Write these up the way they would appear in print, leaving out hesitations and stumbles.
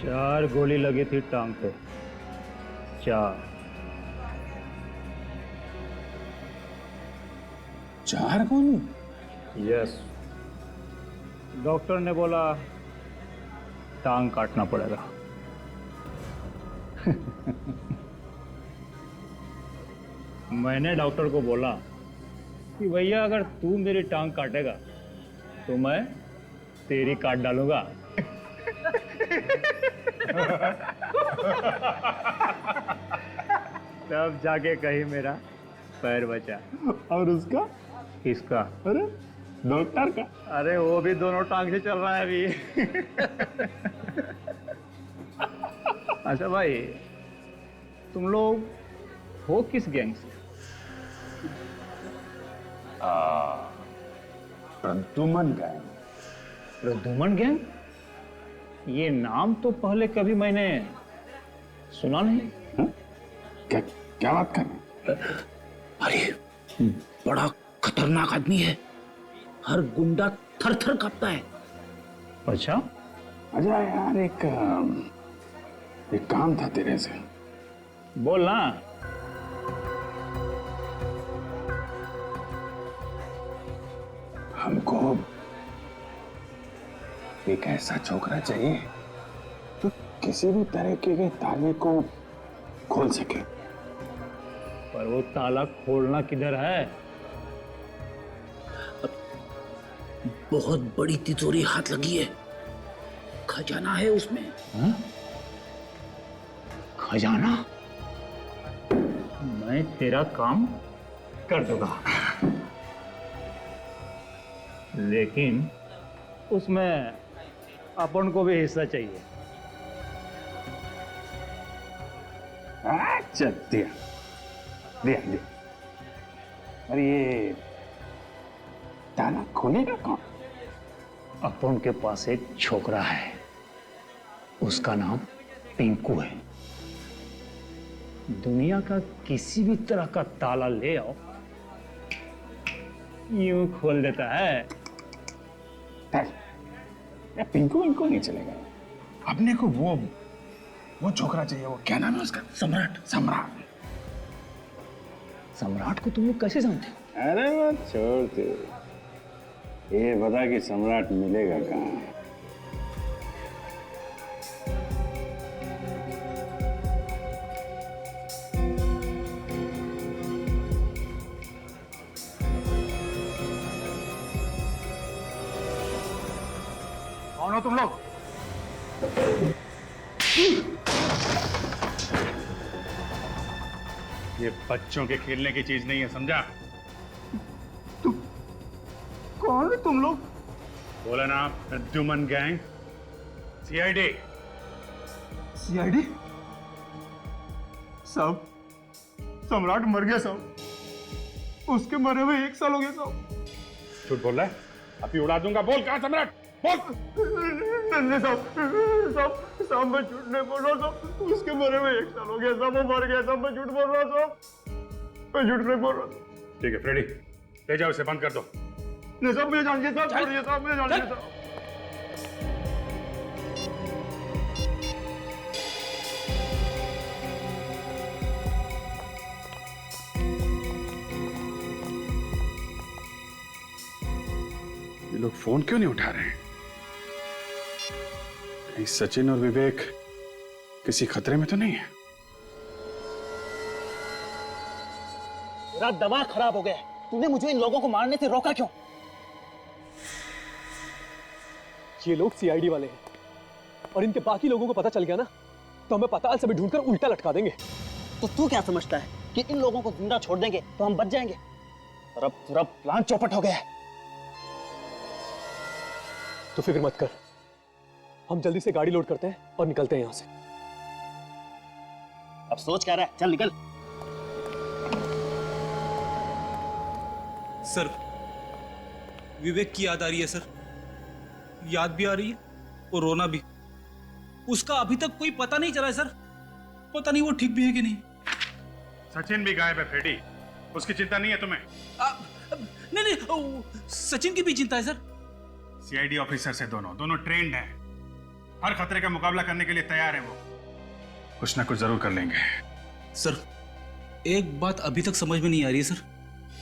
4 गोली लगी थी टांग पे। 4। 4 गोली? यस। डॉक्टर ने बोला टांग काटना पड़ेगा। मैंने डॉक्टर को बोला कि भैया अगर तू मेरी टांग काटेगा तो मैं तेरी काट डालूंगा। तब जाके कहीं मेरा पैर बचा। और उसका? किसका? अरे डॉक्टर का। अरे वो भी दोनों टांग से चल रहा है अभी। अच्छा भाई, तुम लोग हो किस गैंग से? प्रद्युमन गैंग। प्रद्युमन गैंग? ये नाम तो पहले कभी मैंने सुना नहीं। हा? क्या क्या बात कर रहे हैं? अरे बड़ा खतरनाक आदमी है, हर गुंडा थर थर कांपता है। अच्छा? अच्छा यार, एक काम था तेरे से। बोल ना। हमको एक ऐसा छोकरा चाहिए जो किसी भी तरीके के ताले को खोल सके। पर वो ताला खोलना किधर है? बहुत बड़ी तिजोरी हाथ लगी है, खजाना है उसमें। हा? खजाना? मैं तेरा काम कर दूंगा, लेकिन उसमें अपन को भी हिस्सा चाहिए। अच्छा दिया दिया दिया। अरे ये ताला खोलेगा कौन? अपन के पास एक छोकरा है, उसका नाम पिंकू है। दुनिया का किसी भी तरह का ताला ले आओ, यूं खोल देता है। या पिंकू इनको नहीं चलेगा। अपने को वो छोकरा चाहिए। वो क्या नाम है उसका? सम्राट। सम्राट। सम्राट को तुम लोग कैसे जानते हो? अरे वो छोड़ दे, ये बता कि सम्राट मिलेगा कहाँ? कौन हो तुम लोग? ये बच्चों के खेलने की चीज नहीं है, समझा? कौन है तुम लोग? बोला ना, प्रद्युमन गैंग, सीआईडी। सीआईडी? साहब, सम्राट मर गया साहब। उसके मरे हुए 1 साल हो गया साहब। झूठ बोल रहा है? अभी उड़ा दूंगा। बोल, कहाँ सम्राट? बोल। नहीं साहब, मैं झूठ नहीं बोल रहा साहब। उसके मरे हुए 1 साल हो गया साहब। वो मर गया साहब। मैं झूठ बोल रहा साहब। मैं झूठ नहीं बोल रहा। ठीक है फ्रेडी, ले जाओ इसे, बंद कर दो। नहीं साहब, मुझे जानिए साहब, छोड़िए साहब, मुझे जानिए साहब। ये लोग फोन क्यों नहीं उठा रहे हैं? कहीं सचिन और विवेक किसी खतरे में तो नहीं है? मेरा दिमाग खराब हो गया है, तूने मुझे इन लोगों को मारने से रोका क्यों? ये लोग सीआईडी वाले हैं और इनके बाकी लोगों को पता चल गया ना तो हमें पाताल से भी ढूंढकर उल्टा लटका देंगे। तो तू क्या समझता है कि इन लोगों को जिंदा छोड़ देंगे तो हम बच जाएंगे? और अब पूरा प्लान चौपट हो गया है। तो फिक्र मत कर, हम जल्दी से गाड़ी लोड करते हैं और निकलते हैं यहां से। अब सोच क्या रहा है, चल निकल। सर, विवेक की याद आ रही है सर, याद भी आ रही है और रोना भी। उसका अभी तक कोई पता नहीं चला है सर, पता नहीं वो ठीक भी है कि नहीं। सचिन भी गायब है फ्रेडी, उसकी चिंता नहीं है तुम्हें? नहीं नहीं, सचिन की भी चिंता है सर। सीआईडी ऑफिसर से दोनों ट्रेंड हैं। हर खतरे का मुकाबला करने के लिए तैयार है वो। कुछ ना कुछ जरूर कर लेंगे। सर, एक बात अभी तक समझ में नहीं आ रही है सर।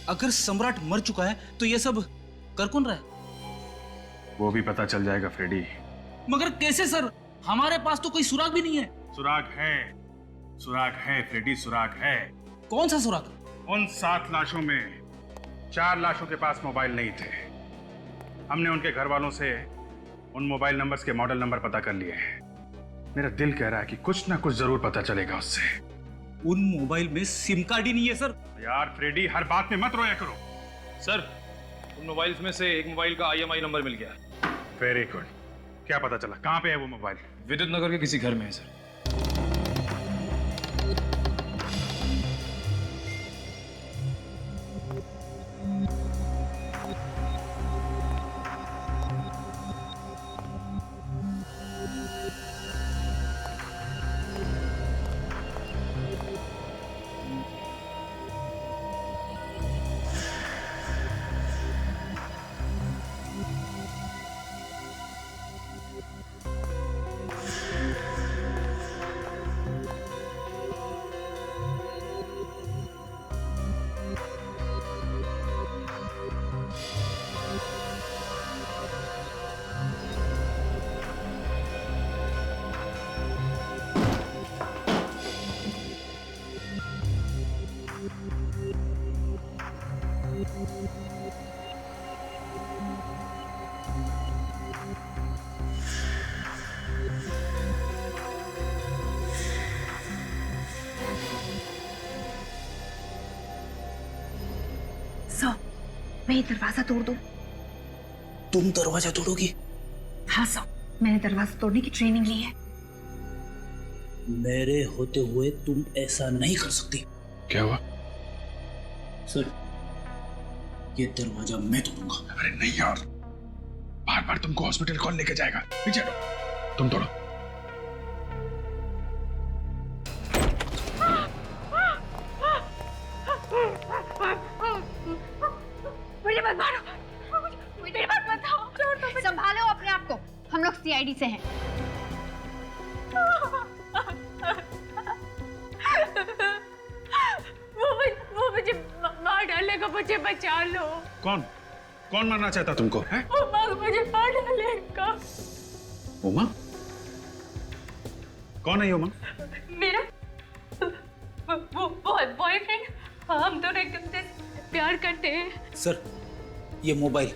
अगर सम्राट मर चुका है तो ये सब कर कौन रहा है? वो भी पता चल जाएगा फ्रेडी। मगर कैसे सर? हमारे पास तो कोई सुराग भी नहीं है। सुराग है फ्रेडी, सुराग है। कौन सा सुराग? उन 7 लाशों में 4 लाशों के पास मोबाइल नहीं थे। हमने उनके घर वालों से उन मोबाइल नंबर्स के मॉडल नंबर पता कर लिए हैं। मेरा दिल कह रहा है कि कुछ ना कुछ जरूर पता चलेगा उससे। उन मोबाइल में सिम कार्ड ही नहीं है सर। यार फ्रेडी, हर बात में मत रोया करो। सर, उन मोबाइल्स में से एक मोबाइल का IMI नंबर मिल गया। Very good. क्या पता चला? कहाँ पे है वो मोबाइल? विद्युत नगर के किसी घर में है सर। मैं ये दरवाजा तोड़ दूं? तुम दरवाजा तोड़ोगी? हाँ सर, मैंने दरवाजा तोड़ने की ट्रेनिंग ली है। मेरे होते हुए तुम ऐसा नहीं कर सकती। क्या हुआ? सर, ये दरवाजा मैं तोड़ूंगा। अरे नहीं यार, बार बार तुमको हॉस्पिटल कौन लेके जाएगा? पीछे हटो, तुम तोड़ो। मुझे मत मारो, मुझे मत बताओ। संभालो अपने आप को, हम लोग CID से हैं। वो मुझे मार डालेगा, मुझे बचा लो। कौन मारना चाहता तुमको? है? उमंग मुझे मार डालेगा। उमंग? कौन है ये उमंग? मेरा वो बॉयफ्रेंड। हम दोनों एकदम से प्यार करते हैं। सर, ये मोबाइल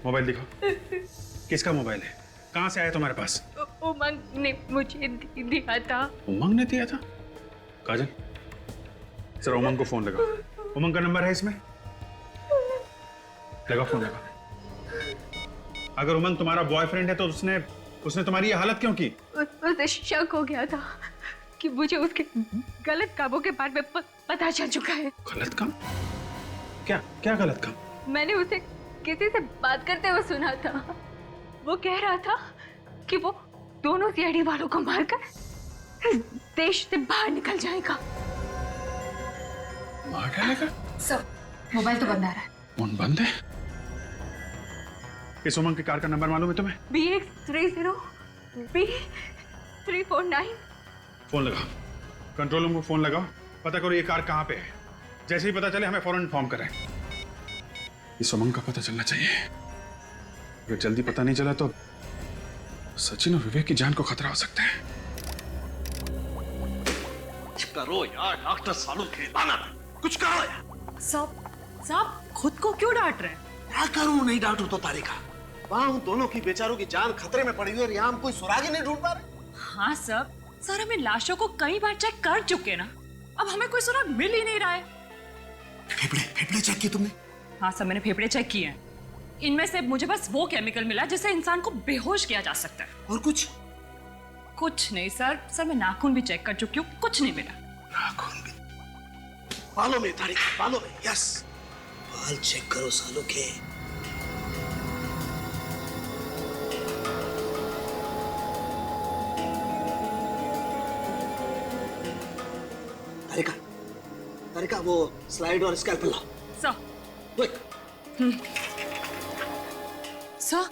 मोबाइल दिखाओ। किसका मोबाइल है? कहाँ से आया तुम्हारे पास? उमंग ने मुझे दिया था। उमंग ने दिया था? काजल, सर उमंग को फोन लगाओ। उमंग का नंबर है इसमें? लगाओ, फोन लगाओ। अगर उमंग तुम्हारा बॉयफ्रेंड है तो उसने तुम्हारी ये हालत क्यों की? उसे शक हो गया था कि मुझे उसके गलत कामों के बारे में पता चल चुका है। गलत काम? क्या गलत काम? मैंने उसे किसी से बात करते हुए सुना था। वो कह रहा था कि वो दोनों CID वालों को मारकर देश से बाहर निकल जाएगा। मार डालेगा? सर, मोबाइल तो बंद आ रहा है। फोन बंद है? इस उमंग की कार का नंबर मालूम है तुम्हें? BX30 B349। फोन लगाओ, कंट्रोल रूम को फोन लगाओ, पता करो ये कार कहाँ पे है। जैसे ही पता चले हमें फौरन इन्फॉर्म करें। इस उमंग का पता चलना चाहिए। अगर जल्दी पता नहीं चला तो सचिन और विवेक की जान को खतरा हो सकता है। करो यार डॉक्टर सालू, खेलाना कुछ करो यार। साहब खुद को क्यों डांट रहे हैं? क्या करूं? नहीं डांटू तो तारिका, वहां उन दोनों की बेचारों की जान खतरे में पड़ी हुई और यहाँ हम कोई सुराग ही नहीं ढूंढ पा रहे। हाँ सर हमें लाशों को कई बार चेक कर चुके ना, अब हमें कोई सुराग मिल ही नहीं रहा है। फेफड़े चेक किए तुमने? हाँ सर, मैंने फेफड़े चेक किए हैं। इनमें से मुझे बस वो केमिकल मिला जिससे इंसान को बेहोश किया जा सकता है। और कुछ नहीं सर मैं नाखून भी चेक कर चुकी हूँ, कुछ नहीं मिला। नाखून भी? बालों में तारिका, बालों में। यस, बाल चेक करो सालों के। तारिका वो स्लाइड और स्कैल्पेल लाओ। सर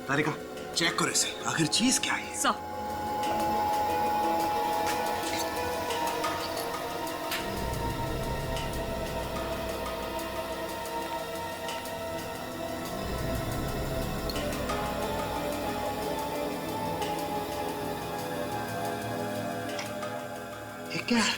तारिका चेक करो इसे, आखिर चीज क्या है? सर ये क्या है?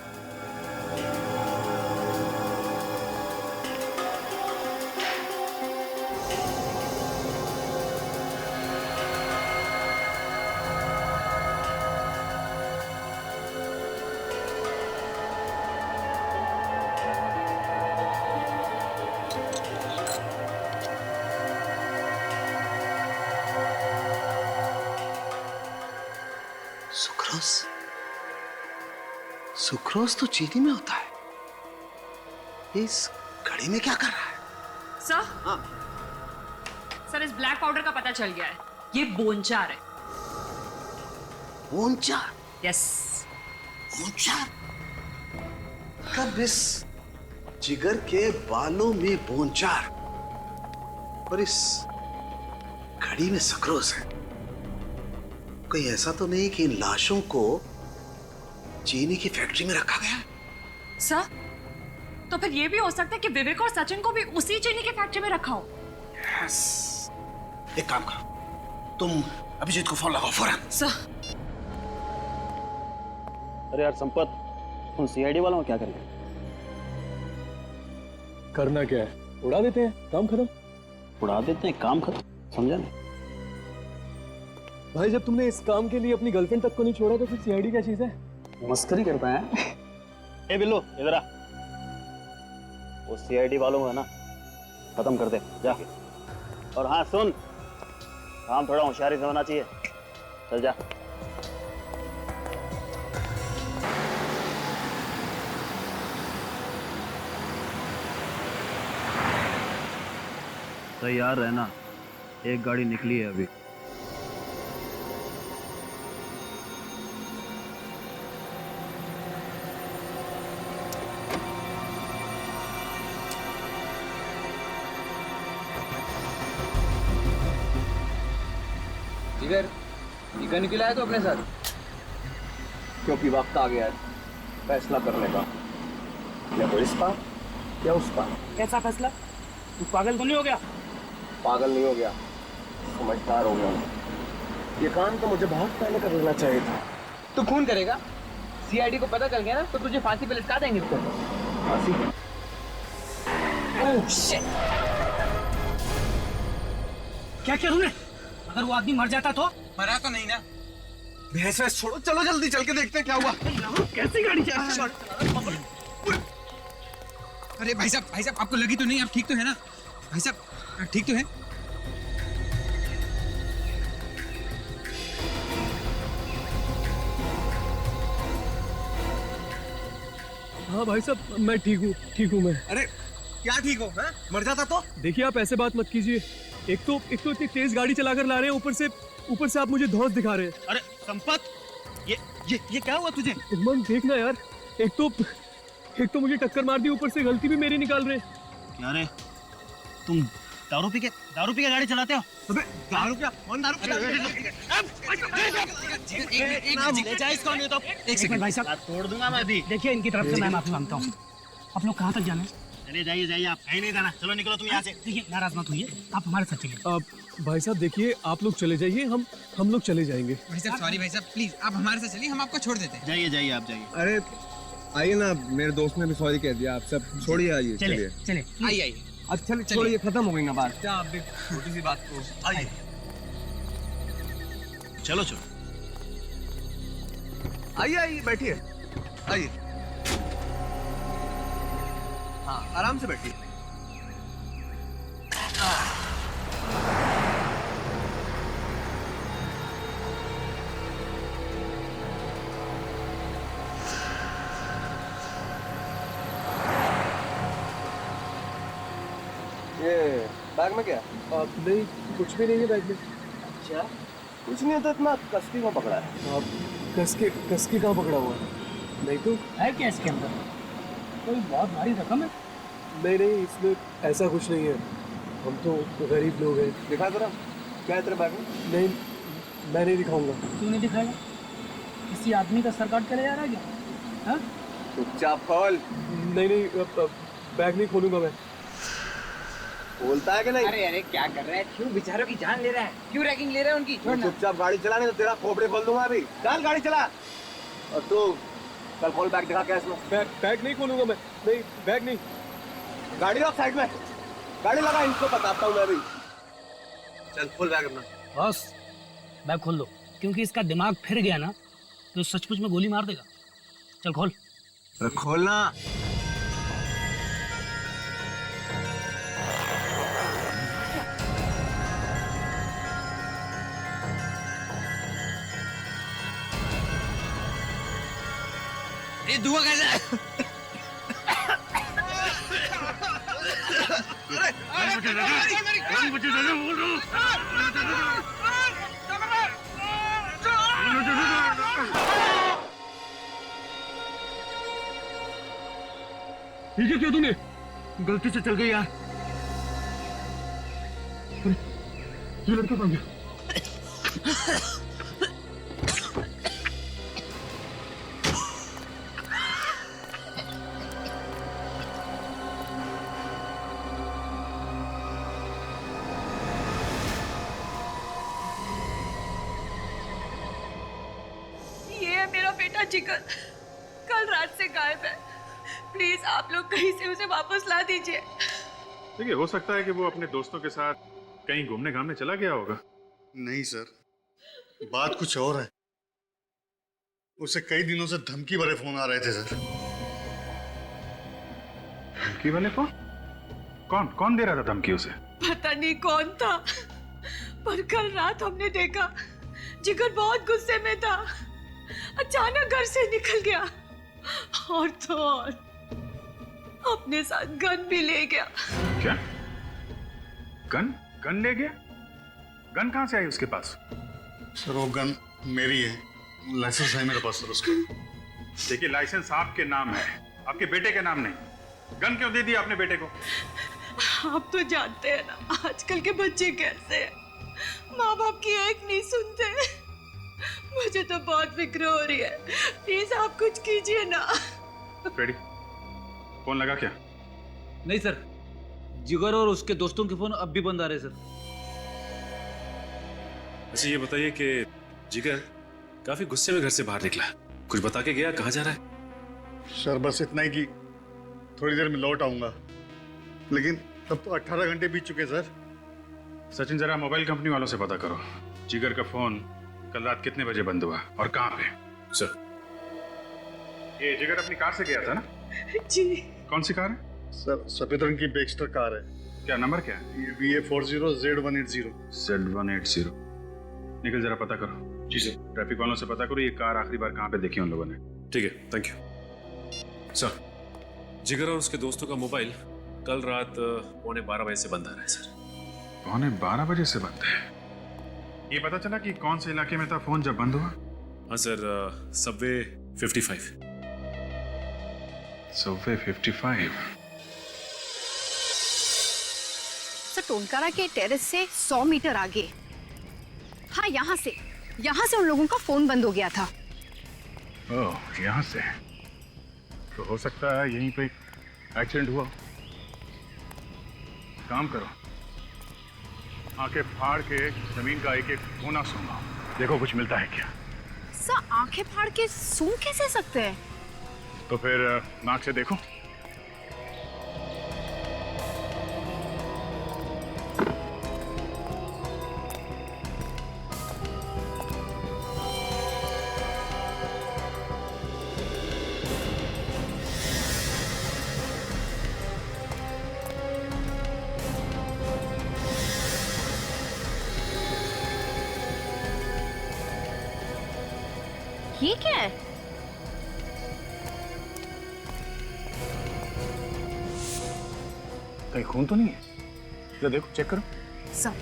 सुक्रोज? सुक्रोज तो चीनी में होता है। इस घड़ी में क्या कर रहा है? सर सर इस ब्लैक पाउडर का पता चल गया है, ये बोनचार है। बोनचार? यस। बोनचार? कब इस जिगर के बालों में बोनचार और इस घड़ी में सक्रोज है? कोई ऐसा तो नहीं कि इन लाशों को चीनी की फैक्ट्री में रखा गया है? सर तो फिर ये भी हो सकता है कि विवेक और सचिन को भी उसी चीनी की फैक्ट्री में रखा हो। यस। एक काम करो, तुम अभिजीत को फोन लगाओ फौरन। सर अरे यार संपत, तुम सीआईडी वालों को क्या करेंगे? करना क्या है, उड़ा देते हैं, काम खत्म। उड़ा देते हैं, काम खत्म, समझा नहीं? भाई जब तुमने इस काम के लिए अपनी गर्लफ्रेंड तक को नहीं छोड़ा तो फिर सीआईडी क्या चीज है? मस्करी करता है। ए बिल्लू इधर आ, वो सीआईडी वालों को है ना खत्म कर दे जा। और हाँ सुन, काम थोड़ा होशियारी से होना चाहिए, चल जा। तैयार रहना, एक गाड़ी निकली है अभी। जिगर, टीका निकला है तो अपने साथ, क्योंकि वक्त आ गया है फैसला करने का, या तो इस पार या उस पार। कैसा फैसला? तू पागल तो नहीं हो गया? पागल नहीं हो गया, समझदार हो गया। ये काम तो मुझे बहुत पहले कर लेना चाहिए था। तू खून करेगा? सीआईडी को पता चल गया ना तो तुझे फांसी पे लटका देंगे। इसको फांसी? Oh shit! क्या किया तूने? अगर वो आदमी मर जाता तो? मरा तो नहीं ना। भैंस वैस छोड़ो, चलो जल्दी चल के देखते हैं क्या हुआ। कैसी गाड़ी चला? अरे भाई साहब आपको लगी तो नहीं? आप ठीक तो है ना भाई साहब? ठीक तो है? हाँ भाई साहब मैं ठीक हूँ मैं। अरे क्या ठीक हो? है? मर जाता तो? देखिए आप ऐसे बात मत कीजिए, एक तो इतनी तेज गाड़ी चलाकर ला रहे हैं, ऊपर से आप मुझे धौंस दिखा रहे हैं। अरे संपत, ये क्या हुआ तुझे? मन देखना यार, एक तो मुझे टक्कर मार दी, ऊपर से गलती भी मेरी निकाल रहे हैं। क्या रे, तुम दारू पी के गाड़ी चलाते हो? अबे दारू क्या? कौन दारू? एक सेकंड भाई साहब, तोड़ दूंगा मैं अभी। देखिए इनकी तरफ से मैं माफी मांगता हूँ। आप लोग कहाँ तक जाना है? चले जाइए, आप कहीं नहीं जाना, चलो निकलो तुम यहाँ से। देखिए नाराज मत होइए, आप हमारे साथ चलिए। भाई साहब देखिए, आप लोग चले जाइए, हम लोग चले जाएंगे। भाई साहब सॉरी भाई साहब, प्लीज आप हमारे साथ चलिए, हम आपको छोड़ देते हैं। जाइए आप जाइए। अरे आइए ना, मेरे दोस्त ने भी सॉरी कह दिया, आप सब छोड़िए, आइए चलिए आइए। अच्छा छोड़िए, खत्म हो गई ना बात। क्या आप भी छोटी सी बात को आइए। चलो आइए बैठिए, आइए। हाँ आराम से बैठिए। ये बैग में क्या? नहीं कुछ भी नहीं है बैग में। अच्छा कुछ नहीं है तो इतना कसकी में पकड़ा है? कस के कहाँ पकड़ा हुआ है? नहीं तो है क्या इसके अंदर? कोई बहुत भारी रकम है? नहीं इसमें ऐसा कुछ नहीं है, हम तो गरीब लोग हैं। दिखा जरा क्या है तेरे बैग में? नहीं, मैं नहीं दिखाऊंगा। क्यों नहीं दिखाएगा? किसी आदमी का सर काट के ले जा रहा है क्या? हाँ? चुपचाप खोल। नहीं नहीं, बैग नहीं खोलूंगा मैं। बोलता है कि नहीं? अरे अरे क्या कर रहा है? क्यों बेचारों की जान ले रहा है? क्यों रैगिंग ले रहा है उनकी? चुपचाप गाड़ी चला, नहीं तो तेरा खोपड़े खोल दूंगा अभी। चल गाड़ी चला। और तू कल खोल बैग, दिखा क्या है इसमें। बैग नहीं खोलूंगा मैं। नहीं, बैग नहीं। गाड़ी रख साइड में, गाड़ी लगा, इनको बताता हूँ मैं अभी। चल खोल बैग अपना। बॉस बैग खोल दो, क्योंकि इसका दिमाग फिर गया ना तो सचमुच में गोली मार देगा। चल खोल। खोलना। ये धुआं कैसा है? ये क्या तूने? गलती से चल गई यार। ये लड़का कहाँ गया? ये है मेरा बेटा जिगर, कल रात से गायब है। प्लीज आप लोग कहीं से उसे वापस ला दीजिए। देखिए, हो सकता है कि वो अपने दोस्तों के साथ कहीं घूमने घामने चला गया होगा। नहीं सर, बात कुछ और है। उसे कई दिनों से धमकी वाले फोन आ रहे थे सर। धमकी वाले फोन? कौन कौन दे रहा था धमकी उसे? पता नहीं कौन था, पर कल रात हमने देखा जिगर बहुत गुस्से में था। अचानक घर से निकल गया और तो और अपने साथ गन भी ले गया। क्या? गन ले गया? गन कहां से आई उसके पास? सर वो गन मेरी है, लाइसेंस है मेरे पास सर उसका। देखिए, लाइसेंस आपके नाम है, आपके बेटे के नाम नहीं। गन क्यों दे दिया अपने बेटे को? आप तो जानते हैं ना आजकल के बच्चे कैसे हैं, माँ बाप की एक नहीं सुनते। मुझे तो बहुत फिक्र हो रही है, प्लीज आप कुछ कीजिए ना। फ्रेडी, फोन लगा क्या? नहीं सर, जिगर और उसके दोस्तों के फोन अब भी बंद आ रहे सर। अच्छा ये बताइए कि जिगर काफी गुस्से में घर से बाहर निकला, कुछ बता के गया? कहाँ जा रहा है? सर बस इतना ही कि थोड़ी देर में लौट आऊंगा, लेकिन तब तो 18 घंटे बीत चुके सर। सचिन, जरा मोबाइल कंपनी वालों से पता करो जिगर का फोन कल रात कितने बजे बंद हुआ और कहाँ पे। सर, ये जिगर अपनी कार से गया था ना? जी। कौन सी कार है? सर सफेद रंग की बेक्स्टर कार है। क्या नंबर क्या है? VA40 Z180। Z180। निकल, जरा पता करो। जी सर। ट्रैफिक वालों से पता करो ये कार आखिरी बार कहाँ पे देखी उन लोगों ने। ठीक है, थैंक यू सर। जिगर और उसके दोस्तों का मोबाइल कल रात 11:15 बजे से बंद आ रहा है सर। 11:15 बजे से बंद है? ये पता चला कि कौन से इलाके में था फोन जब बंद हुआ? हाँ सर, सबवे 55। सबवे 55। सर टोनकारा के टेरेस से 100 मीटर आगे, हाँ यहाँ से उन लोगों का फोन बंद हो गया था। ओह, यहाँ से तो हो सकता है यहीं पे एक्सीडेंट हुआ। काम करो, आंखें फाड़ के जमीन का एक एक कोना सूंघो, देखो कुछ मिलता है क्या। सर आंखें फाड़ के सूंघ कैसे सकते हैं? तो फिर नाक से देखो। ये क्या है? कहीं खून तो नहीं है? जरा देखो, चेक करो। Sir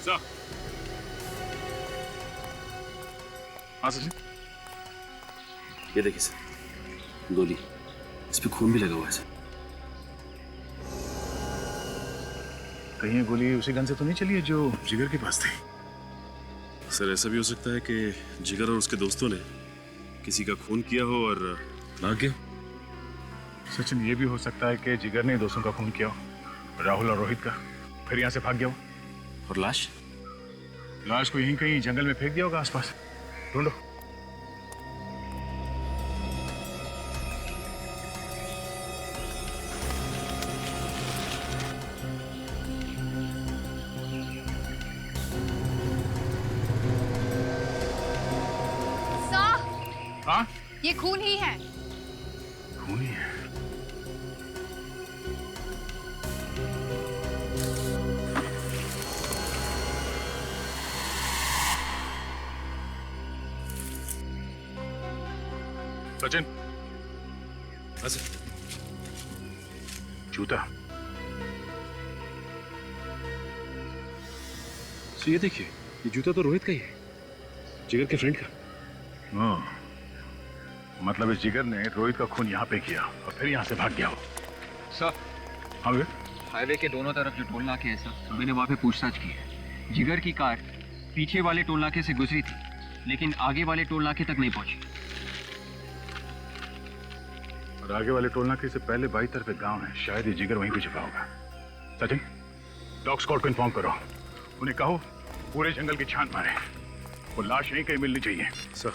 sir. हाँ सचिन, ये देखिए सर, गोली, इस पे खून भी लगा हुआ है सर। कहीं ये गोली उसी गन से तो नहीं चली है जो जिगर के पास थी? सर ऐसा भी हो सकता है कि जिगर और उसके दोस्तों ने किसी का खून किया हो और भाग गया। सचिन, ये भी हो सकता है कि जिगर ने दोस्तों का खून किया हो, राहुल और रोहित का, फिर यहाँ से भाग गया हो। और लाश? लाश को यहीं कहीं जंगल में फेंक दिया होगा आसपास। ढूंढो। हाँ? ये खून ही है। खून ही है? सचिन, जूता। तो ये देखिए, ये जूता तो रोहित का ही है, जिगर के फ्रेंड का। मतलब इस जिगर ने रोहित का खून यहाँ पे किया और फिर यहाँ से भाग गया हो। सर, हाँ भैया? हाईवे के दोनों तरफ जो टोल नाके हैं सर, मैंने वहाँ पे पूछताछ की है। जिगर की कार पीछे वाले टोल नाके से गुजरी थी, लेकिन आगे वाले टोल नाके तक नहीं पहुंची। और आगे वाले टोल नाके से पहले बाई तरफ एक गांव है, शायद ये जिगर वहीं पे छिपा होगा। सचिन, डॉग स्क्वाड को इन्फॉर्म करो, उन्हें कहो पूरे जंगल की छान मारे, वो लाश यहीं कहीं मिलनी चाहिए। सर।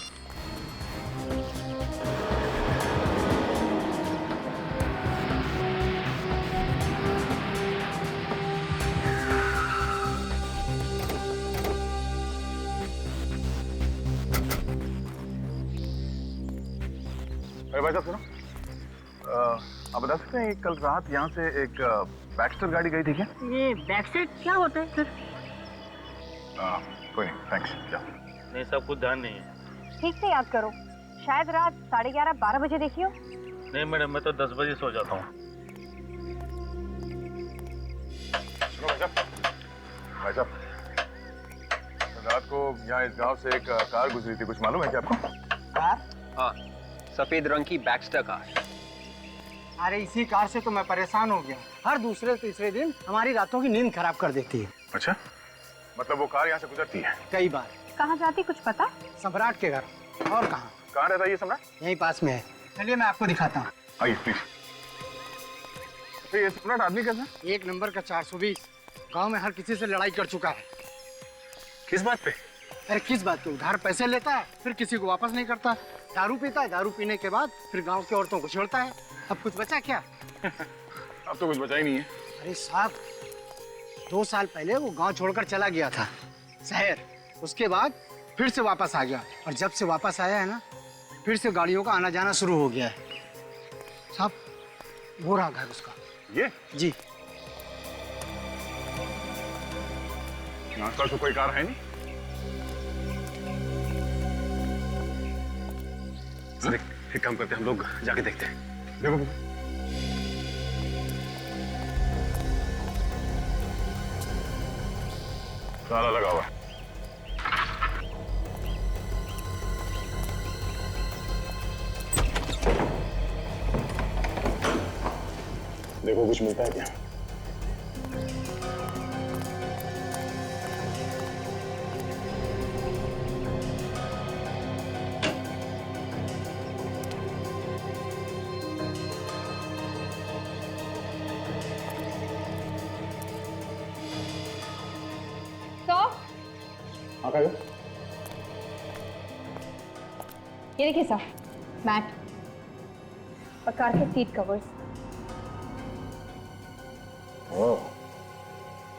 अरे भाई साहब सुनो, आप बता सकते हैं कल रात यहाँ से एक बैक्स्टर गाड़ी गई थी क्या? ये बैकसेट क्या होता है सर? कोई नहीं, थैंक्स। नहीं, सब कुछ ध्यान नहीं है। ठीक से याद करो, शायद रात 11:30-12 बजे देखी हो। नहीं मैडम, मैं तो 10 बजे सो जाता हूँ। सुनो भाई साहब, रात को यहाँ इस गांव से एक कार गुजरी थी, कुछ मालूम है क्या आपको? कार? हाँ, सफेद रंग की बैक्स्टर कार। अरे इसी कार से तो मैं परेशान हो गया। हर दूसरे तीसरे दिन हमारी रातों की नींद खराब कर देती है। अच्छा, मतलब वो कार यहाँ से गुजरती है? कई बार। कहाँ जाती कुछ पता? सम्राट के घर। और कहाँ? कहाँ रहता है ये सम्राट? यहीं पास में है। चलिए मैं आपको दिखाता हूँ। आइए प्लीज। ये सम्राट आदमी कैसा? एक नंबर का 420। गांव में हर किसी से लड़ाई कर चुका है। किस बात पे? अरे किस बात पे? उधार पैसे लेता है, फिर किसी को वापस नहीं करता। दारू पीता है, दारू पीने के बाद फिर गांव की औरतों को छेड़ता है। अब कुछ बचा क्या? अब तो कुछ बचा ही नहीं है। अरे साहब, 2 साल पहले वो गांव छोड़कर चला गया था शहर। उसके बाद फिर से वापस आ गया, और जब से वापस आया है ना, फिर से गाड़ियों का आना जाना शुरू हो गया है। साहब, वो रहा घर उसका। ये? जी। आसपास तो कोई कार है नहीं। सर एक काम करते हैं, हम लोग जाके देखते हैं। देखो ताला लगा हुआ है। देखो कुछ मिलता है क्या? ये देखिए सर, मैट और कार के सीट कवर्स। ओह,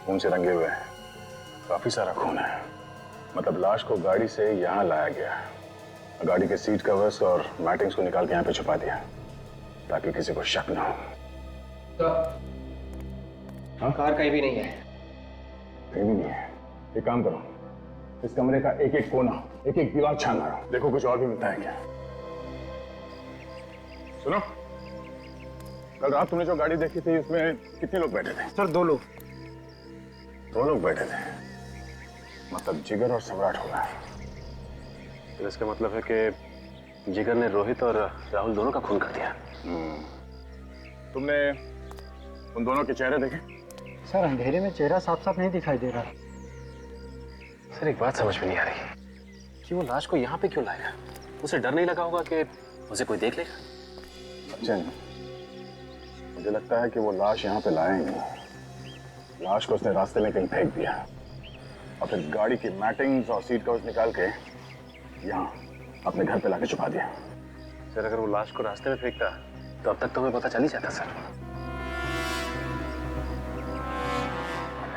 खून से रंगे हुए हैं, काफी सारा खून है। मतलब लाश को गाड़ी से यहाँ लाया गया, गाड़ी के सीट कवर्स और मैटिंग्स को निकाल के यहाँ पे छुपा दिया ताकि किसी को शक ना हो। हाँ, कार कहीं भी नहीं है। कहीं भी नहीं है। एक काम करो, इस कमरे का एक एक कोना, एक एक दीवार छान मारो, देखो कुछ और भी मिलता है क्या। सुनो, कल रात तुमने जो गाड़ी देखी थी उसमें कितने लोग बैठे थे? सर 2 लोग। 2 लोग बैठे थे। मतलब जिगर और सम्राट होगा। तो इसका मतलब है कि जिगर ने रोहित और राहुल दोनों का खून कर दिया। तुमने उन दोनों के चेहरे देखे? सर अंधेरे में चेहरा साफ साफ नहीं दिखाई दे रहा। सर एक बात समझ में नहीं आ रही कि वो लाश को यहाँ पे क्यों लाया? उसे डर नहीं लगा होगा कि उसे कोई देख लेगा? सचिन, मुझे लगता है कि वो लाश यहाँ पे लाया ही नहीं। लाश को उसने रास्ते में कहीं फेंक दिया और फिर गाड़ी की मैटिंग्स और सीट कवर्स निकाल के यहाँ अपने घर पे लाके छुपा दिया। सर अगर वो लाश को रास्ते में फेंकता तो अब तक तो हमें पता चल ही जाता। सर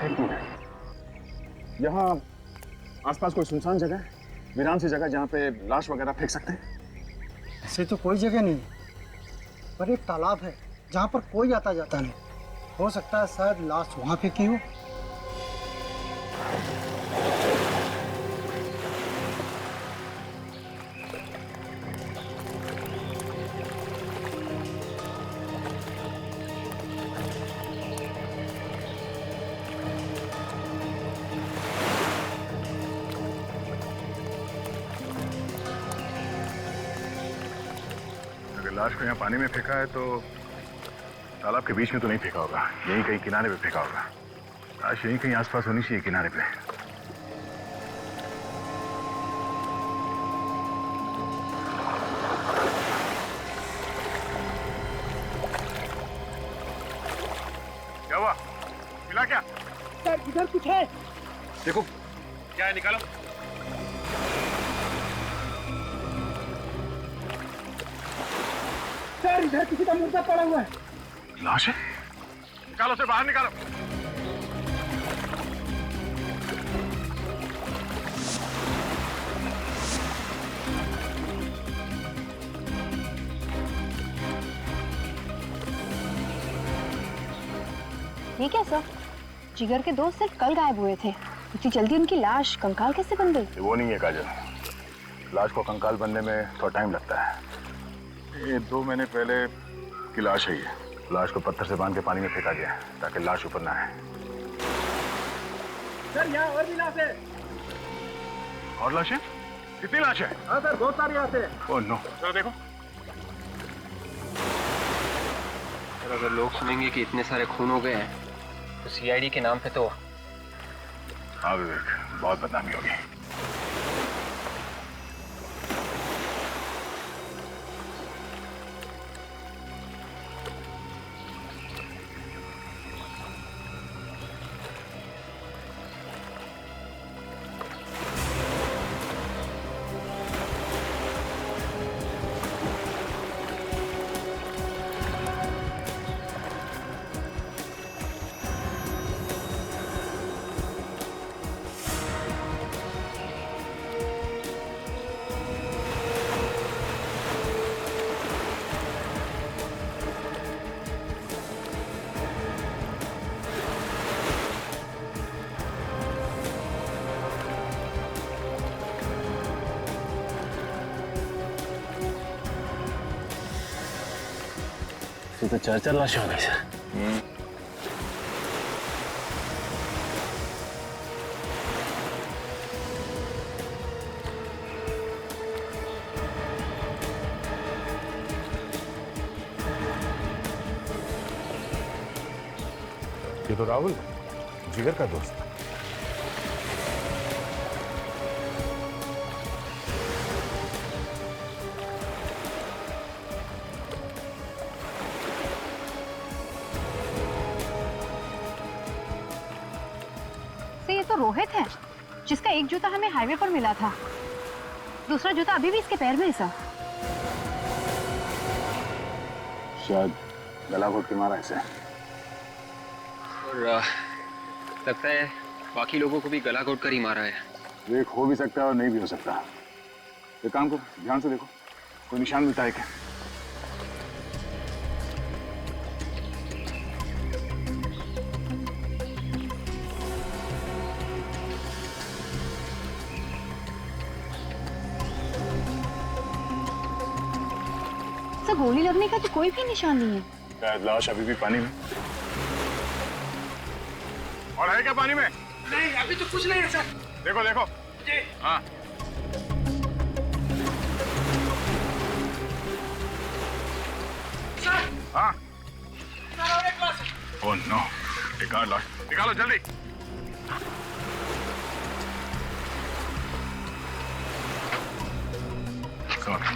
एक मिनट, यहाँ आसपास कोई सुनसान जगह है, वीरान सी जगह जहाँ पे लाश वगैरह फेंक सकते हैं? ऐसे तो कोई जगह नहीं, पर एक तालाब है जहाँ पर कोई आता जाता नहीं। हो सकता है शायद लाश वहाँ फेंकी हो। लाश को यहाँ पानी में फेंका है तो तालाब के बीच में तो नहीं फेंका होगा, यहीं कहीं किनारे पे फेंका होगा। लाश यहीं कहीं आसपास होनी चाहिए किनारे पे। क्या हुआ? मिला क्या? सर इधर कुछ है। देखो क्या है, निकालो। सर इधर किसी का मुर्दा पड़ा हुआ है। लाश है? निकालो, उसे बाहर निकालो। ये क्या सर? जिगर के दोस्त सिर्फ कल गायब हुए थे, इतनी जल्दी उनकी लाश कंकाल कैसे बन गई? वो नहीं है काजल, लाश को कंकाल बनने में थोड़ा टाइम लगता है। ये 2 महीने पहले की लाश है। ये लाश को पत्थर से बांध के पानी में फेंका गया ताकि लाश ऊपर ना आए। सर यहाँ और भी लाश है। और लाशें? कितनी लाश है? हाँ सर बहुत सारी लाश है। ओह नो, जरा देखो। सर अगर लोग सुनेंगे कि इतने सारे खून हो गए हैं तो सीआईडी के नाम पे तो। हाँ विवेक, बहुत बदनामी होगी। तो 4 लाशें हो गई सर। ये तो राहुल, जिगर का दोस्त। ये तो रोहित है, जिसका एक जूता हमें हाईवे पर मिला था, दूसरा जूता अभी भी इसके पैर में है सर। शायद गला घोट के मारा इसे। और लगता है बाकी लोगों को भी गला घोट कर ही मारा है। एक हो भी सकता है और नहीं भी हो सकता। एक काम करो, ध्यान से देखो, कोई निशान मिलता है क्या? सर गोली लगने का तो कोई भी निशान नहीं है। शायद लाश अभी भी पानी में। और है क्या पानी में? नहीं अभी तो कुछ नहीं है सर। देखो देखो जी। हाँ हाँ। ओह नो, निकालो जल्दी। सॉरी।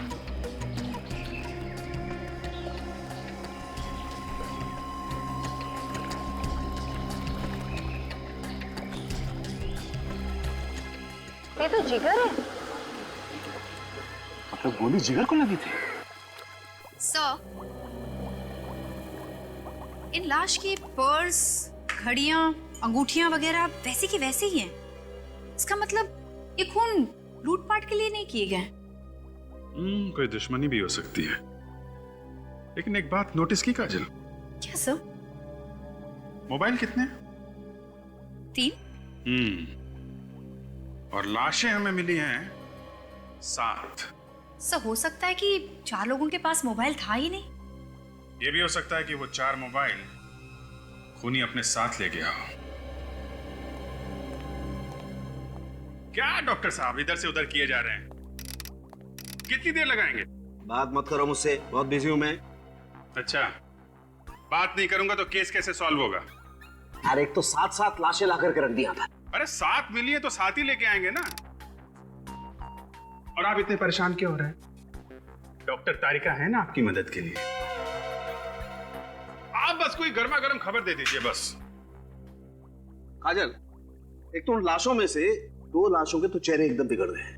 ये तो जिगर है। मतलब गोली जिगर को लगी थी? सर, इन लाश की पर्स, घड़ियां, अंगूठियां वगैरह वैसी की वैसी ही हैं। इसका मतलब ये खून लूटपाट के लिए नहीं किए गए। कोई दुश्मनी भी हो सकती है, लेकिन एक बात नोटिस की काजल? क्या सर? मोबाइल कितने? 3। और लाशें हमें मिली हैं 7। सर, हो सकता है कि 4 लोगों के पास मोबाइल था ही नहीं। ये भी हो सकता है कि वो 4 मोबाइल खूनी अपने साथ ले गया हो। क्या डॉक्टर साहब इधर से उधर किए जा रहे हैं? कितनी देर लगाएंगे? बात मत करो मुझसे, बहुत बिजी हूं मैं। अच्छा, बात नहीं करूंगा तो केस कैसे सॉल्व होगा? अरे एक तो 7 लाशें ला करके रख दिया था। अरे 7 मिली है तो 7 ही लेके आएंगे ना। और आप इतने परेशान क्यों हो रहे हैं? डॉक्टर तारिका है ना आपकी मदद के लिए। आप बस कोई गर्मा गर्म खबर दे दीजिए बस। काजल, एक तो उन लाशों में से 2 लाशों के तो चेहरे एकदम बिगड़ गए हैं।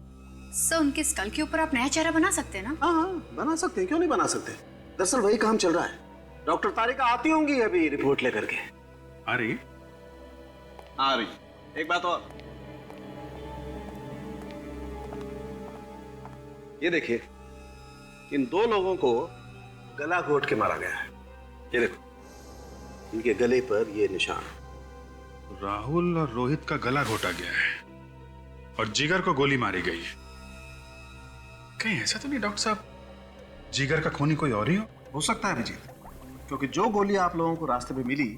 सर, उनके स्कल के ऊपर आप नया चेहरा बना सकते हैं ना? हाँ, बना सकते हैं, क्यों नहीं बना सकते। दरअसल वही काम चल रहा है। डॉक्टर तारिका आती होंगी अभी रिपोर्ट लेकर के। आ रही? आ रही। एक बात और, ये देखिए, इन 2 लोगों को गला घोट के मारा गया है। ये देखो, इनके गले पर ये निशान। राहुल और रोहित का गला घोटा गया है और जिगर को गोली मारी गई है। कहीं ऐसा तो नहीं डॉक्टर साहब, जिगर का खूनी कोई और ही हो सकता है अभिजीत, क्योंकि जो गोली आप लोगों को रास्ते पे मिली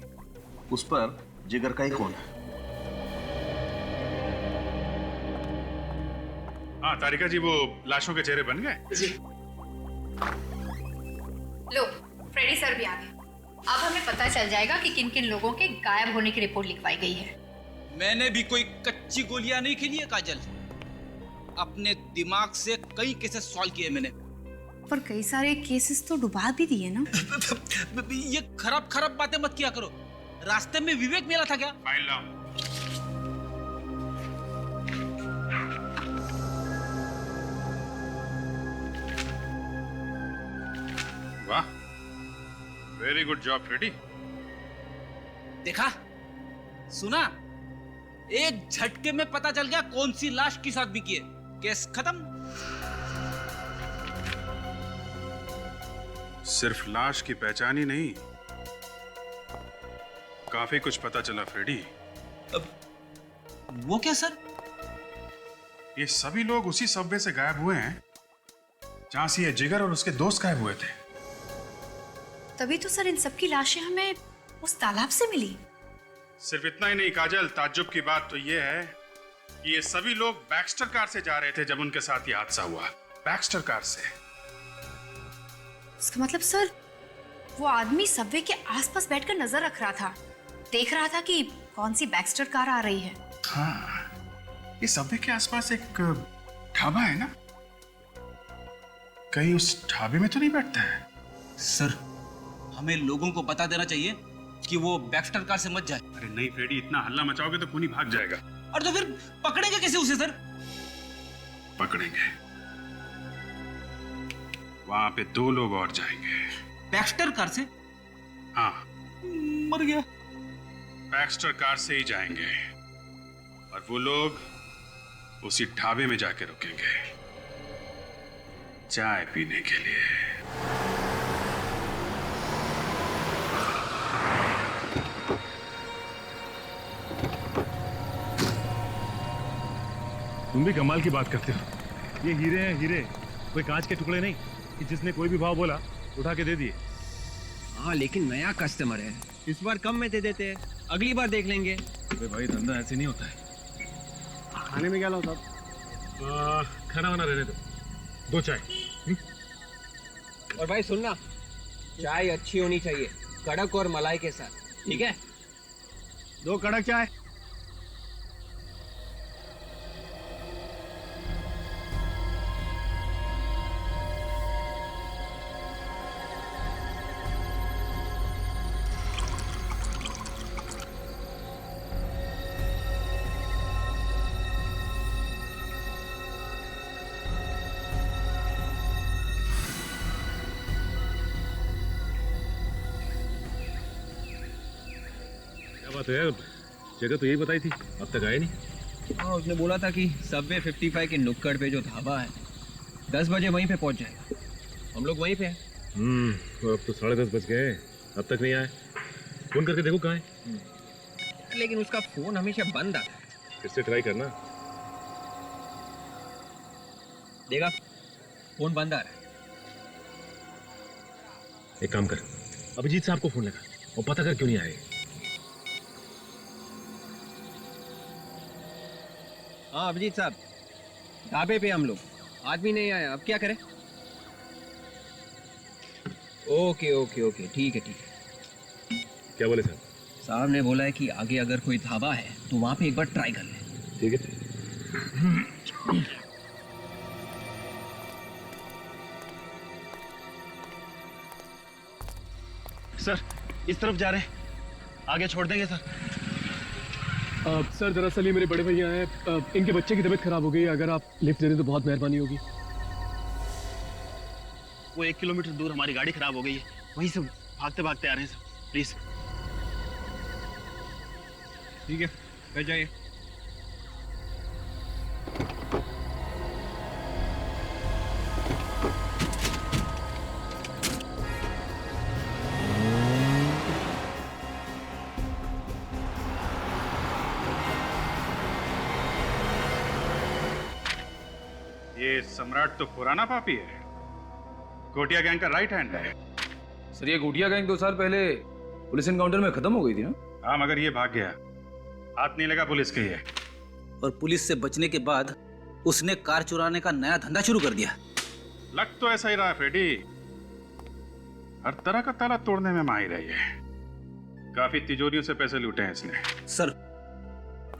उस पर जिगर का ही खून है। हाँ तारिका जी, वो लाशों के चेहरे बन गए जी। लो, फ्रेडी सर भी आ गए। अब हमें पता चल जाएगा कि किन किन लोगों के गायब होने की रिपोर्ट लिखवाई गई है। मैंने भी कोई कच्ची गोलियां नहीं खेली है काजल। अपने दिमाग से कई केसेस सॉल्व किए मैंने। पर कई सारे केसेस तो डुबा भी दिए ना। ये खराब खराब बातें मत किया करो। रास्ते में विवेक मिला था क्या? फाइल लाओ। वाह, वेरी गुड जॉब फ्रेडी। देखा, सुना, एक झटके में पता चल गया कौन सी लाश किस आदमी की है। केस खत्म। सिर्फ लाश की पहचान ही नहीं, काफी कुछ पता चला फ्रेडी। वो क्या सर? ये सभी लोग उसी सबवे से गायब हुए हैं जहां से ये जिगर और उसके दोस्त गायब हुए थे। तभी तो सर इन सबकी लाशें हमें उस तालाब से मिली। सिर्फ इतना ही नहीं काजल, ताज्जुब की बात तो ये है कि ये सभी लोग बैक्स्टर कार से जा रहे थे जब उनके साथ ये हादसा हुआ। बैक्स्टर कार से। इसका मतलब सर, वो आदमी सबवे के आसपास बैठकर नजर रख रहा था, देख रहा था कि कौन सी बैक्स्टर कार आ रही है। हाँ, ये सबवे के आसपास एक ढाबा है ना, कहीं उस ढाबे में तो नहीं बैठता है? सर, हमें लोगों को बता देना चाहिए कि वो बैक्स्टर कार से मत जाए। अरे नहीं फ्रेडी, इतना हल्ला मचाओगे तो खूनी भाग जाएगा। और तो फिर पकड़ेंगे कैसे उसे सर? पकड़ेंगे, वहां पे 2 लोग और जाएंगे बैक्स्टर कार से। हाँ, मर गया। बैक्स्टर कार से ही जाएंगे और वो लोग उसी ढाबे में जाके रुकेंगे चाय पीने के लिए। तुम भी कमाल की बात करते हो। ये हीरे हैं हीरे, कोई कांच के टुकड़े नहीं कि जिसने कोई भी भाव बोला उठा के दे दिए। हाँ, लेकिन नया कस्टमर है, इस बार कम में दे देते हैं, अगली बार देख लेंगे। अरे भाई, धंधा ऐसे नहीं होता है। खाने में क्या लाऊं साहब? खाना वाना रहने दो, 2 चाय। और भाई सुनना, चाय अच्छी होनी चाहिए, कड़क और मलाई के साथ, ठीक है? 2 कड़क चाय। बात है यार, जगह तो यही बताई थी, अब तक आए नहीं। हाँ, उसने बोला था कि सबवे 55 के नुक्कड़ पे जो ढाबा है 10 बजे वहीं पे पहुंच जाएगा। हम लोग वहीं पे हैं। अब तो 10:30 बज गए, अब तक नहीं आए। फोन करके देखो कहाँ है। लेकिन उसका फोन हमेशा बंद आता है। फिर से ट्राई करना। देखा, फोन बंद आ रहा है। एक काम कर, अभिजीत साहब को फोन लगा और पता कर क्यों नहीं आए। हाँ अभिजीत साहब, ढाबे पे हम लोग, आदमी नहीं आया, अब क्या करें? ओके ओके ओके, ठीक है ठीक है। क्या बोले साहब? साहब ने बोला है कि आगे अगर कोई ढाबा है तो वहां पे एक बार ट्राई कर ले। ठीक है। सर, इस तरफ जा रहे हैं, आगे छोड़ देंगे सर। सर दरअसल ये मेरे बड़े भैया हैं, इनके बच्चे की तबीयत खराब हो गई है, अगर आप लिफ्ट दे दें तो बहुत मेहरबानी होगी। वो 1 किलोमीटर दूर हमारी गाड़ी खराब हो गई है, वहीं से भागते भागते आ रहे हैं सर, प्लीज। ठीक है, बैठ जाइए। ये सम्राट तो पुराना पापी है, गोटिया गैंग का राइट हैंड है। सर ये गोटिया गैंग 2 साल पहले पुलिस एनकाउंटर में खत्म हो गई थी ना? हाँ, मगर ये भाग गया, हाथ नहीं लगा पुलिस के ये। और पुलिस से बचने के बाद उसने कार चुराने का नया धंधा शुरू कर दिया। लग तो ऐसा ही रहा फ्रेडी, हर तरह का ताला तोड़ने में माहिर है ये। काफी तिजोरियों से पैसे लूटे हैं इसने। सर,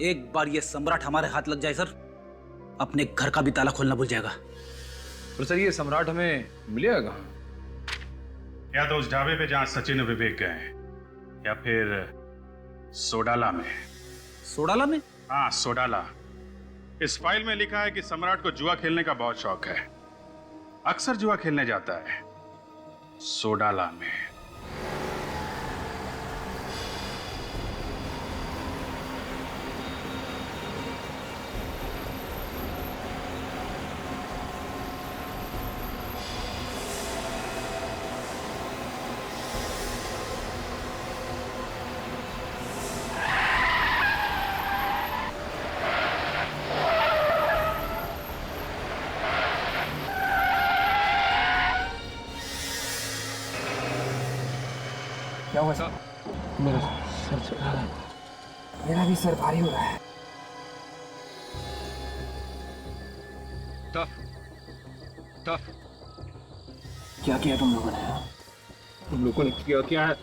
एक बार ये सम्राट हमारे हाथ लग जाए सर, अपने घर का भी ताला खोलना भूल जाएगा। तो सर ये सम्राट हमें मिलेगा कहाँ? या तो उस ढाबे पे जहां सचिन और विवेक गए, या फिर सोडाला में। सोडाला में? हाँ, सोडाला। इस फाइल में लिखा है कि सम्राट को जुआ खेलने का बहुत शौक है, अक्सर जुआ खेलने जाता है सोडाला में। क्या हुआ सर? मेरा सर चल रहा है। मेरा भी सर भारी हो रहा है। टफ। क्या किया तुम लोगों ने? तुम लोगों ने क्या है?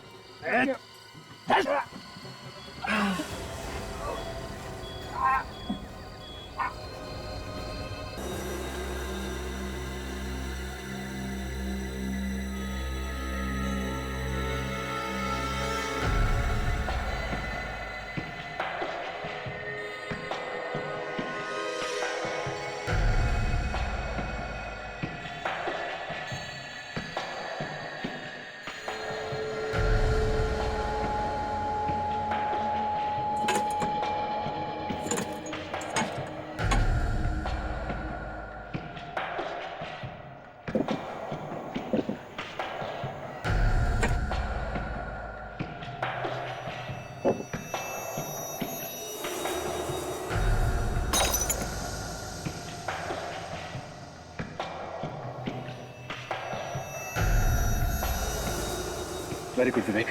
वेरी गुड विवेक।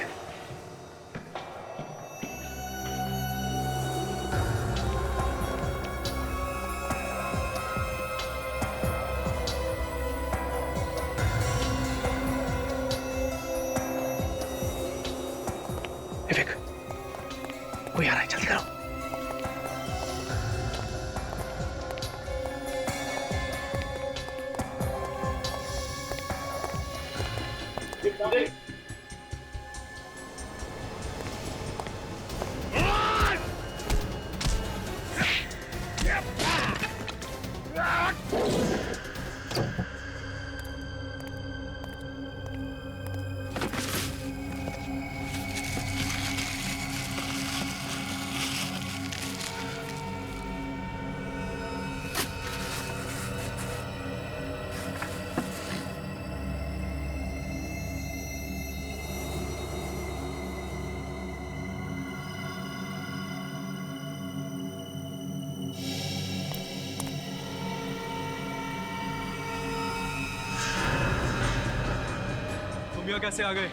तुम यहाँ कैसे आ गए?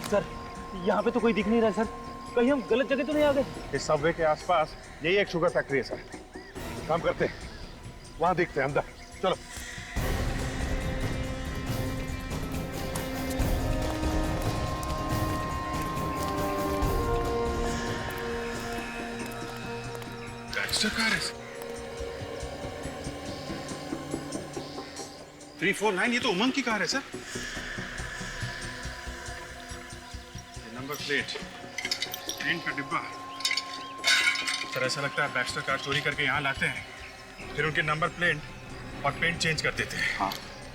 सर, यहाँ पे तो कोई दिख नहीं रहा सर। कहीं हम गलत जगह तो नहीं आ गए? इस सबवे के आसपास यही एक शुगर फैक्ट्री है सर। काम करते हैं, वहां देखते हैं अंदर। चलो। गैंगस्टर कार है 349, ये तो उमंग की कार है सर। नंबर प्लेट, पेंट का डिब्बा। सर ऐसा लगता है बैक्स्टर कार चोरी करके यहाँ लाते हैं, फिर उनके नंबर प्लेट और पेंट चेंज कर देते हैं। हाँ।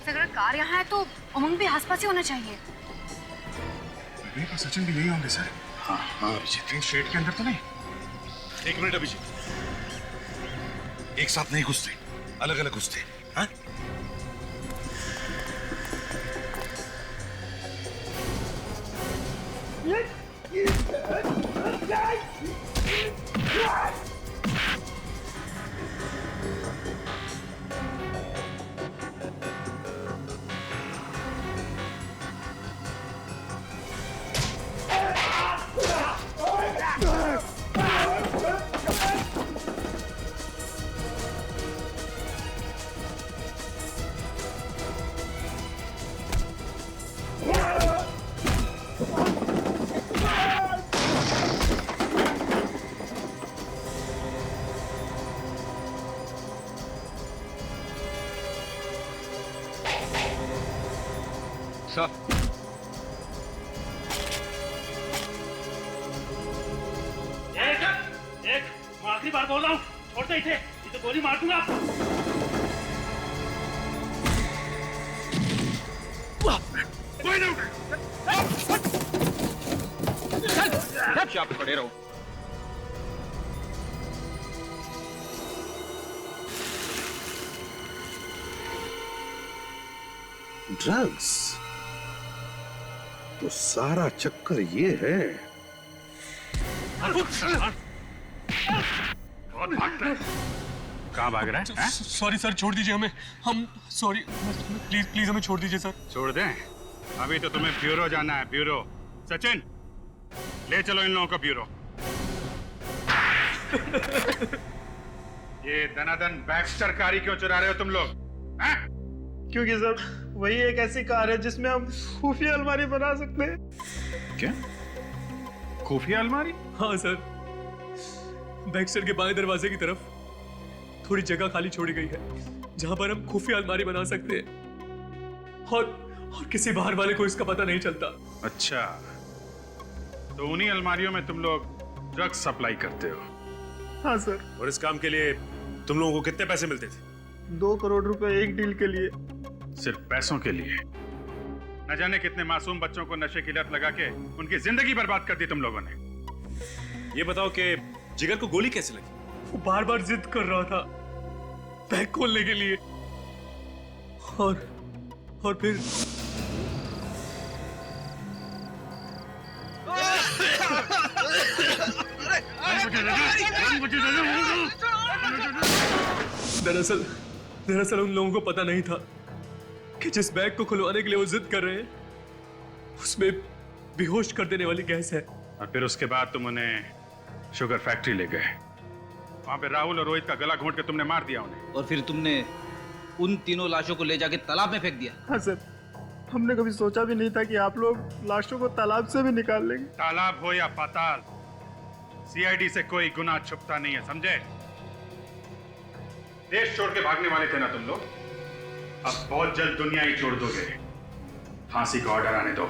अगर कार यहाँ है तो उमंग भी आसपास ही होना चाहिए। और सचिन भी यही होंगे सर। हाँ हाँ अभिजीत, शेड के अंदर तो नहीं। एक मिनट अभिजीत, एक साथ नहीं घुसते, अलग अलग घुसते। हाँ? सर, एक मैं आखिरी बार बोल रहा हूँ, छोड़ते ही थे, ये तो गोली मार दूंगा। कोई नहीं उठे। आप खड़े रहो। ड्रग्स तो सारा चक्कर ये है। कहाँ भाग रहा है? सॉरी सर, छोड़ दीजिए हमें। हम सॉरी, प्लीज प्लीज हमें छोड़ दीजिए सर। छोड़ दें? अभी तो तुम्हें ब्यूरो जाना है, ब्यूरो। सचिन, ले चलो इन लोगों को ब्यूरो। ये दनादन बैक्स्टर कारी क्यों चुरा रहे हो तुम लोग? हैं? क्योंकि सर वही एक ऐसी कार है जिसमें हम खुफिया अलमारी बना सकते हैं। क्या? खुफिया अलमारी? हाँ सर, बैक्स्टर के बाएं दरवाजे की तरफ थोड़ी जगह खाली छोड़ी गई है, जहां पर हम खुफिया अलमारी बना सकते हैं और किसी बाहर वाले को इसका पता नहीं चलता। अच्छा, तो उन्हीं अलमारियों में तुम लोग ड्रग्स सप्लाई करते हो? हाँ सर। और इस काम के लिए तुम लोगों को कितने पैसे मिलते थे? 2 करोड़ रुपए एक डील के लिए। सिर्फ पैसों के लिए? न जाने कितने मासूम बच्चों को नशे की लत लगा के उनकी जिंदगी बर्बाद कर दी तुम लोगों ने। ये बताओ कि जिगर को गोली कैसे लगी? वो बार बार जिद कर रहा था बैग खोलने के लिए और फिर दरअसल उन लोगों को पता नहीं था कि जिस बैग को खुलवाने के लिए वो जिद कर रहे हैं उसमें बेहोश कर देने वाली गैस है। और फिर उसके बाद तुम उन्हें शुगर फैक्ट्री ले गए। वहां पे राहुल और रोहित का गला घोंट के तुमने मार दिया उन्हें। और फिर तुमने उन तीनों लाशों को ले जाके तालाब में फेंक दिया। हाँ सर, हमने कभी सोचा भी नहीं था कि आप लोग लाशों को तालाब से भी निकाल लेंगे। तालाब हो या पाताल, सीआईडी से कोई गुनाह छुपता नहीं है, समझे? देश छोड़ के भागने वाले थे ना तुम लोग, अब बहुत जल्द दुनिया ही छोड़ दोगे। फांसी का ऑर्डर आने दो।